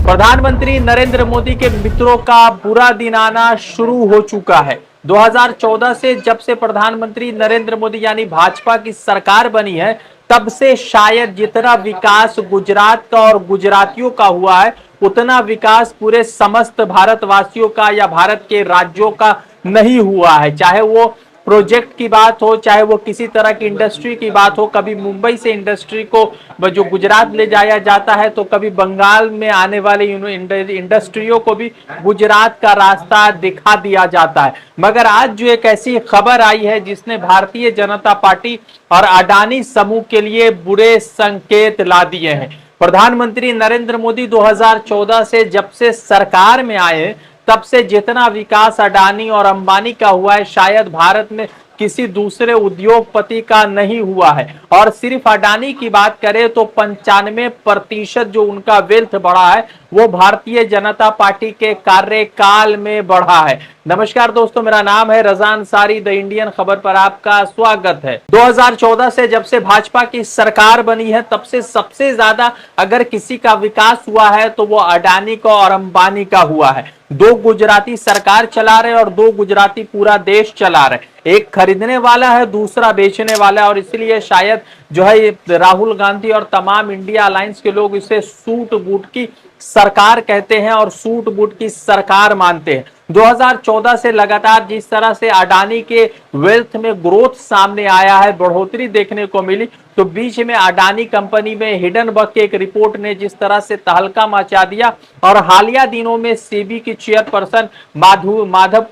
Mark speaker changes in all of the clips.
Speaker 1: प्रधानमंत्री नरेंद्र मोदी के मित्रों का बुरा दिन आना शुरू हो चुका है। 2014 से जब से प्रधानमंत्री नरेंद्र मोदी यानी भाजपा की सरकार बनी है, तब से शायद जितना विकास गुजरात का और गुजरातियों का हुआ है, उतना विकास पूरे समस्त भारतवासियों का या भारत के राज्यों का नहीं हुआ है। चाहे वो प्रोजेक्ट की बात हो, चाहे वो किसी तरह की इंडस्ट्री की बात हो। कभी मुंबई से इंडस्ट्री को जो गुजरात ले जाया जाता है, तो कभी बंगाल में आने वाले इंडस्ट्रियों को भी गुजरात का रास्ता दिखा दिया जाता है। मगर आज जो एक ऐसी खबर आई है जिसने भारतीय जनता पार्टी और अडानी समूह के लिए बुरे संकेत ला दिए हैं। प्रधानमंत्री नरेंद्र मोदी 2014 से जब से सरकार में आए, तब से जितना विकास अडानी और अंबानी का हुआ है, शायद भारत में किसी दूसरे उद्योगपति का नहीं हुआ है। और सिर्फ अडानी की बात करें तो 95% जो उनका वेल्थ बढ़ा है, वो भारतीय जनता पार्टी के कार्यकाल में बढ़ा है। नमस्कार दोस्तों, मेरा नाम है रजा अंसारी। द इंडियन खबर पर आपका स्वागत है। 2014 से जब से भाजपा की सरकार बनी है, तब से सबसे ज्यादा अगर किसी का विकास हुआ है तो वो अडानी का और अंबानी का हुआ है। दो गुजराती सरकार चला रहे और दो गुजराती पूरा देश चला रहे। एक खरीदने वाला है, दूसरा बेचने वाला है। और इसलिए शायद जो है राहुल गांधी और तमाम इंडिया अलायंस के लोग इसे सूट बूट की सरकार कहते हैं और सूट बूट की सरकार मानते हैं। 2014 से लगातार जिस तरह से अडानी के वेल्थ में ग्रोथ सामने आया है, बढ़ोतरी देखने को मिली, तो बीच में अडानी कंपनी में हिडनबर्ग की एक रिपोर्ट ने जिस तरह से तहलका मचा दिया। और हालिया दिनों में सेबी की चेयरपर्सन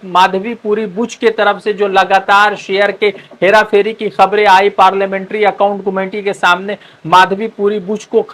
Speaker 1: माधवी पुरी बुच के तरफ से जो लगातार शेयर के हेराफेरी की खबरें आई, पार्लियामेंट्री अकाउंट कमेटी के सामने माधवी पुरी बुच को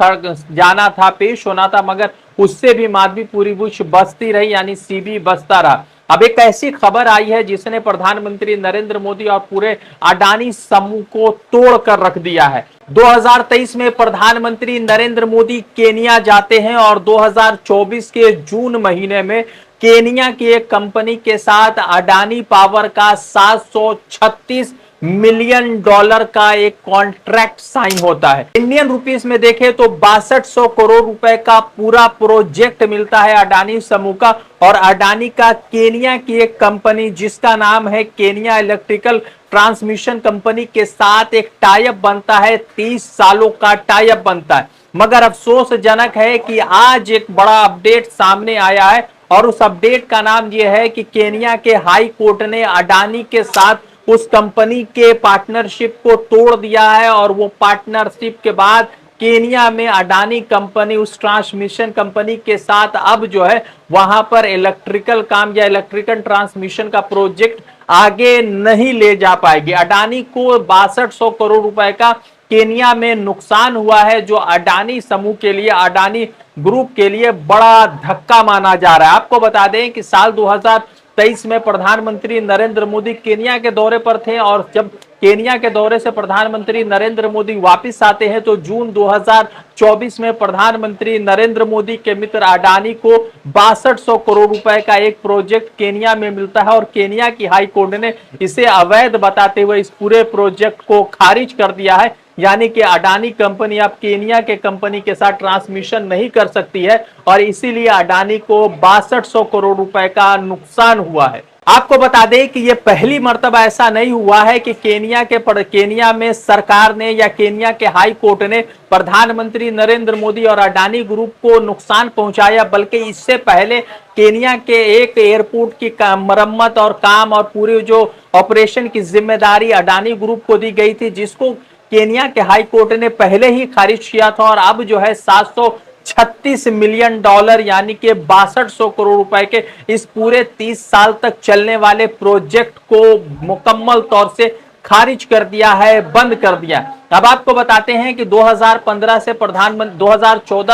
Speaker 1: जाना था, पेश होना था, मगर उससे भी माधवी पुरी बुच बचती रही, यानी सीबी बचता रहा। अब एक ऐसी खबर आई है जिसने प्रधानमंत्री नरेंद्र मोदी और पूरे अडानी समूह को तोड़ कर रख दिया है। 2023 में प्रधानमंत्री नरेंद्र मोदी केनिया जाते हैं और 2024 के जून महीने में केनिया की एक कंपनी के साथ अडानी पावर का 736 मिलियन डॉलर का एक कॉन्ट्रैक्ट साइन होता है। इंडियन रुपीस में देखें तो 6200 करोड़ रुपए का पूरा प्रोजेक्ट मिलता है अडानी समूह का। और अडानी का केनिया की एक कंपनी जिसका नाम है केनिया इलेक्ट्रिकल ट्रांसमिशन कंपनी के साथ एक टाई अप बनता है, 30 सालों का टाई अप बनता है। मगर अफसोसजनक है कि आज एक बड़ा अपडेट सामने आया है और उस अपडेट का नाम यह है कि केनिया के हाई कोर्ट ने अडानी के साथ उस कंपनी के पार्टनरशिप को तोड़ दिया है। और वो पार्टनरशिप के बाद केनिया में अडानी कंपनी उस ट्रांसमिशन कंपनी के साथ अब जो है वहां पर इलेक्ट्रिकल काम या इलेक्ट्रिकल ट्रांसमिशन का प्रोजेक्ट आगे नहीं ले जा पाएगी। अडानी को 6200 करोड़ रुपए का केनिया में नुकसान हुआ है, जो अडानी समूह के लिए, अडानी ग्रुप के लिए बड़ा धक्का माना जा रहा है। आपको बता दें कि साल 2023 में प्रधानमंत्री नरेंद्र मोदी केनिया के दौरे पर थे और जब केनिया के दौरे से प्रधानमंत्री नरेंद्र मोदी वापस आते हैं तो जून 2024 में प्रधानमंत्री नरेंद्र मोदी के मित्र अडानी को 6200 करोड़ रुपए का एक प्रोजेक्ट केनिया में मिलता है। और केनिया की हाई कोर्ट ने इसे अवैध बताते हुए इस पूरे प्रोजेक्ट को खारिज कर दिया है, यानी कि अडानी कंपनी अब केनिया के कंपनी के साथ ट्रांसमिशन नहीं कर सकती है और इसीलिए अडानी को 6200 करोड़ रुपए का नुकसान हुआ है। आपको बता दें कि यह पहली मर्तबा ऐसा नहीं हुआ है कि केनिया में सरकार ने या केनिया के हाई कोर्ट ने प्रधानमंत्री नरेंद्र मोदी और अडानी ग्रुप को नुकसान पहुंचाया, बल्कि इससे पहले केनिया के एक एयरपोर्ट की मरम्मत और काम और पूरी जो ऑपरेशन की जिम्मेदारी अडानी ग्रुप को दी गई थी, जिसको केनिया के हाई कोर्ट ने पहले ही खारिज किया था। और अब जो है 736 मिलियन डॉलर यानी कि 6200 करोड़ रुपए के इस पूरे 30 साल तक चलने वाले प्रोजेक्ट को मुकम्मल तौर से खारिज कर दिया है, बंद कर दिया। अब आपको बताते हैं कि 2014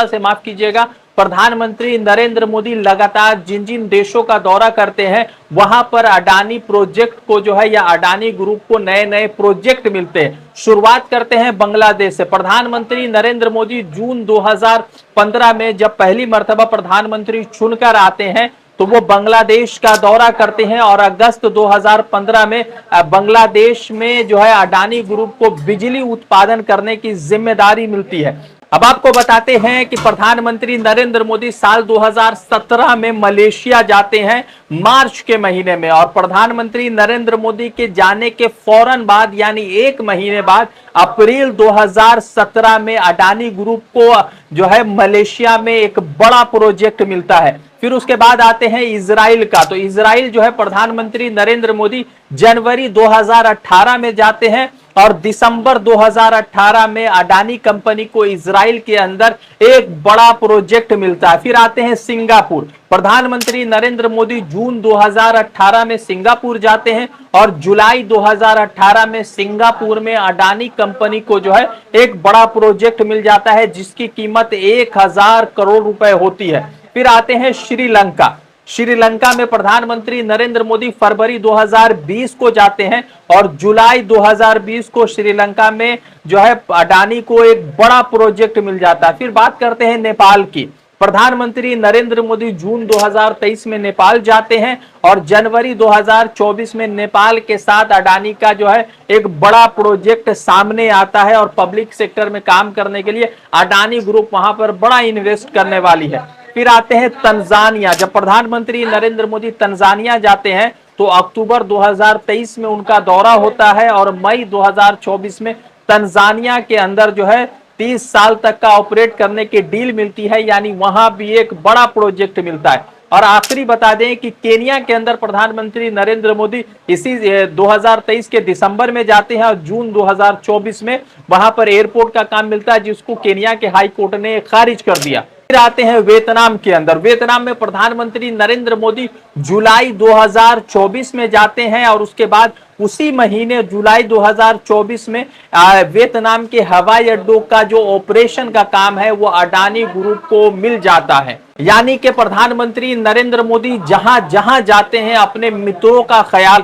Speaker 1: से माफ कीजिएगा, प्रधानमंत्री नरेंद्र मोदी लगातार जिन जिन देशों का दौरा करते हैं, वहां पर अडानी प्रोजेक्ट को जो है या अडानी ग्रुप को नए नए प्रोजेक्ट मिलते हैं। शुरुआत करते हैं बांग्लादेश से। प्रधानमंत्री नरेंद्र मोदी जून 2015 में जब पहली मर्तबा प्रधानमंत्री चुनकर आते हैं तो वो बांग्लादेश का दौरा करते हैं और अगस्त 2015 में बांग्लादेश में जो है अडानी ग्रुप को बिजली उत्पादन करने की जिम्मेदारी मिलती है। अब आपको बताते हैं कि प्रधानमंत्री नरेंद्र मोदी साल 2017 में मलेशिया जाते हैं मार्च के महीने में, और प्रधानमंत्री नरेंद्र मोदी के जाने के फौरन बाद यानी 1 महीने बाद अप्रैल 2017 में अडानी ग्रुप को जो है मलेशिया में एक बड़ा प्रोजेक्ट मिलता है। फिर उसके बाद आते हैं इजराइल का, तो इजराइल जो है प्रधानमंत्री नरेंद्र मोदी जनवरी 2018 में जाते हैं और दिसंबर 2018 में अडानी कंपनी को इजराइल के अंदर एक बड़ा प्रोजेक्ट मिलता है। फिर आते हैं सिंगापुर, प्रधानमंत्री नरेंद्र मोदी जून 2018 में सिंगापुर जाते हैं और जुलाई 2018 में सिंगापुर में अडानी कंपनी को जो है एक बड़ा प्रोजेक्ट मिल जाता है जिसकी कीमत 1000 करोड़ रुपए होती है। फिर आते हैं श्रीलंका, श्रीलंका में प्रधानमंत्री नरेंद्र मोदी फरवरी 2020 को जाते हैं और जुलाई 2020 को श्रीलंका में जो है अडानी को एक बड़ा प्रोजेक्ट मिल जाता है। फिर बात करते हैं नेपाल की, प्रधानमंत्री नरेंद्र मोदी जून 2023 में नेपाल जाते हैं और जनवरी 2024 में नेपाल के साथ अडानी का जो है एक बड़ा प्रोजेक्ट सामने आता है और पब्लिक सेक्टर में काम करने के लिए अडानी ग्रुप वहां पर बड़ा इन्वेस्ट करने वाली है। फिर आते हैं तंजानिया, जब प्रधानमंत्री नरेंद्र मोदी तंजानिया जाते हैं तो अक्टूबर 2023 में उनका दौरा होता है और मई 2024 में तंजानिया के अंदर जो है 30 साल तक का ऑपरेट करने की डील मिलती है, यानी वहां भी एक बड़ा प्रोजेक्ट मिलता है। और आखिरी बता दें कि केनिया के अंदर प्रधानमंत्री नरेंद्र मोदी इसी 2023 के दिसंबर में जाते हैं और जून 2024 में वहां पर एयरपोर्ट का काम मिलता है जिसको केनिया के हाई कोर्ट ने खारिज कर दिया। फिर आते हैं वियतनाम के अंदर, वियतनाम में प्रधानमंत्री नरेंद्र मोदी जुलाई 2024 में जाते हैं और उसके बाद उसी महीने जुलाई 2024 में वियतनाम के हवाई अड्डों का जो ऑपरेशन का काम है वो अडानी ग्रुप को मिल जाता है। यानी कि प्रधानमंत्री नरेंद्र मोदी जहां जहां जाते हैं अपने मित्रों का ख्याल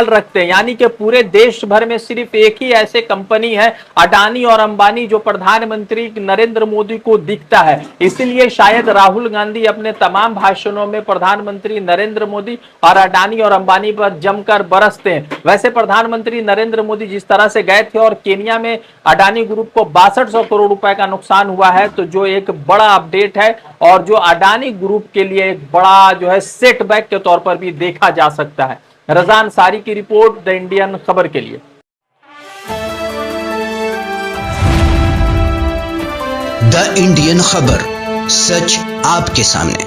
Speaker 1: रखते हैं, यानी कि पूरे देश भर में सिर्फ एक ही ऐसे कंपनी है अडानी और अंबानी जो प्रधानमंत्री नरेंद्र मोदी को दिखता है। इसलिए शायद राहुल गांधी अपने तमाम भाषणों में प्रधानमंत्री नरेंद्र मोदी और अडानी और अंबानी पर जमकर बरसते हैं। वैसे प्रधानमंत्री नरेंद्र मोदी जिस तरह से गए थे और केनिया में अडानी ग्रुप को 6200 करोड़ रुपए का नुकसान हुआ है, तो जो एक बड़ा अपडेट है और जो अडानी ग्रुप के लिए एक बड़ा जो है सेटबैक के तौर पर भी देखा जा सकता है। रजान सारी की रिपोर्ट, द इंडियन खबर के लिए।
Speaker 2: द इंडियन खबर, सच आपके सामने।